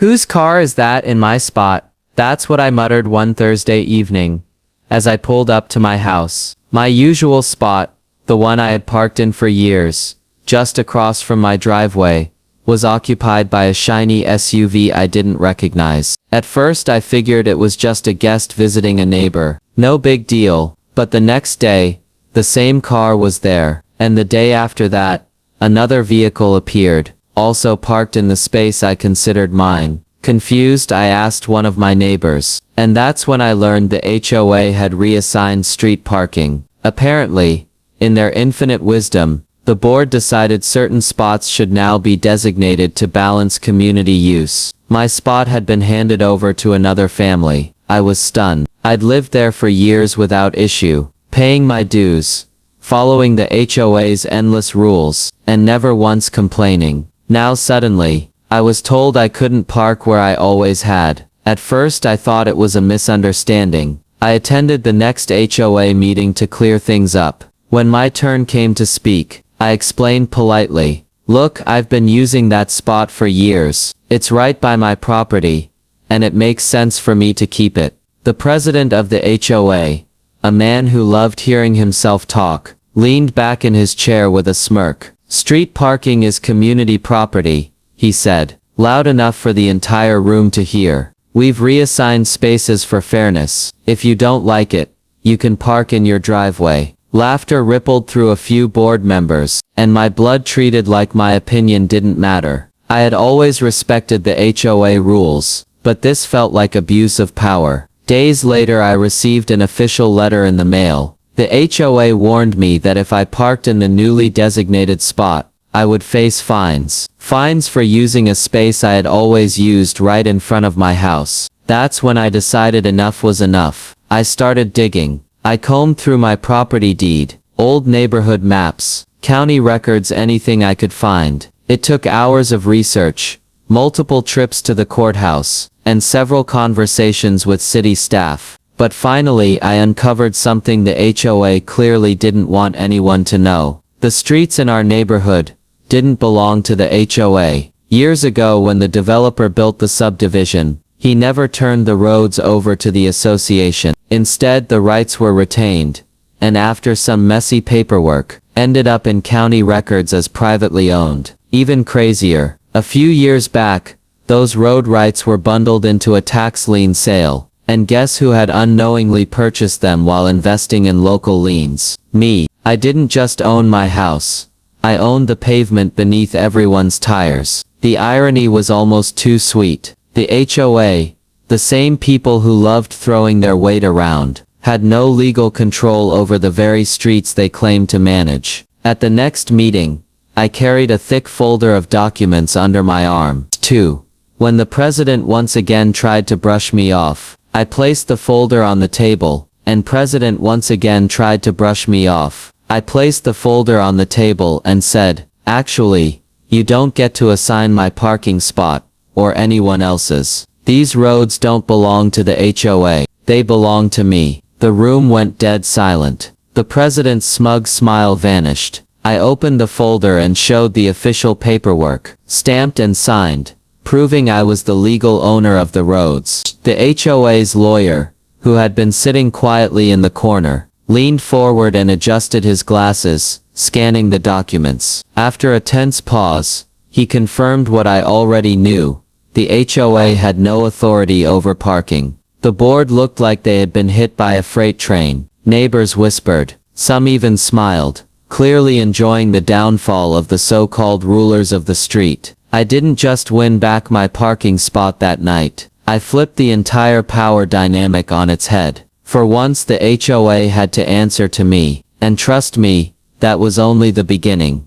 Whose car is that in my spot? That's what I muttered one Thursday evening, as I pulled up to my house. My usual spot, the one I had parked in for years, just across from my driveway, was occupied by a shiny SUV I didn't recognize. At first I figured it was just a guest visiting a neighbor. No big deal, but the next day, the same car was there, and the day after that, another vehicle appeared, also parked in the space I considered mine. Confused, I asked one of my neighbors, and that's when I learned the HOA had reassigned street parking. Apparently, in their infinite wisdom, the board decided certain spots should now be designated to balance community use. My spot had been handed over to another family. I was stunned. I'd lived there for years without issue, paying my dues, following the HOA's endless rules, and never once complaining. Now suddenly, I was told I couldn't park where I always had. At first I thought it was a misunderstanding. I attended the next HOA meeting to clear things up. When my turn came to speak, I explained politely, "Look, I've been using that spot for years. It's right by my property, and it makes sense for me to keep it." The president of the HOA, a man who loved hearing himself talk, leaned back in his chair with a smirk. "Street parking is community property," he said, loud enough for the entire room to hear. "We've reassigned spaces for fairness. If you don't like it, you can park in your driveway." Laughter rippled through a few board members, and my blood treated like my opinion didn't matter. I had always respected the HOA rules, but this felt like abuse of power. Days later I received an official letter in the mail. The HOA warned me that if I parked in the newly designated spot, I would face fines. Fines for using a space I had always used right in front of my house. That's when I decided enough was enough. I started digging. I combed through my property deed, old neighborhood maps, county records, anything I could find. It took hours of research, multiple trips to the courthouse, and several conversations with city staff. But finally I uncovered something the HOA clearly didn't want anyone to know. The streets in our neighborhood didn't belong to the HOA. Years ago when the developer built the subdivision, he never turned the roads over to the association. Instead, the rights were retained, and after some messy paperwork, ended up in county records as privately owned. Even crazier, a few years back, those road rights were bundled into a tax lien sale, and guess who had unknowingly purchased them while investing in local liens? Me. I didn't just own my house. I owned the pavement beneath everyone's tires. The irony was almost too sweet. The HOA, the same people who loved throwing their weight around, had no legal control over the very streets they claimed to manage. At the next meeting, I carried a thick folder of documents under my arm. 2. When the president once again tried to brush me off, I placed the folder on the table, and president once again tried to brush me off. I placed the folder on the table and said, "Actually, you don't get to assign my parking spot, or anyone else's. These roads don't belong to the HOA. They belong to me." The room went dead silent. The president's smug smile vanished. I opened the folder and showed the official paperwork, stamped and signed, proving I was the legal owner of the roads. The HOA's lawyer, who had been sitting quietly in the corner, leaned forward and adjusted his glasses, scanning the documents. After a tense pause, he confirmed what I already knew. The HOA had no authority over parking. The board looked like they had been hit by a freight train. Neighbors whispered. Some even smiled, clearly enjoying the downfall of the so-called rulers of the street. I didn't just win back my parking spot that night. I flipped the entire power dynamic on its head. For once the HOA had to answer to me, and trust me, that was only the beginning.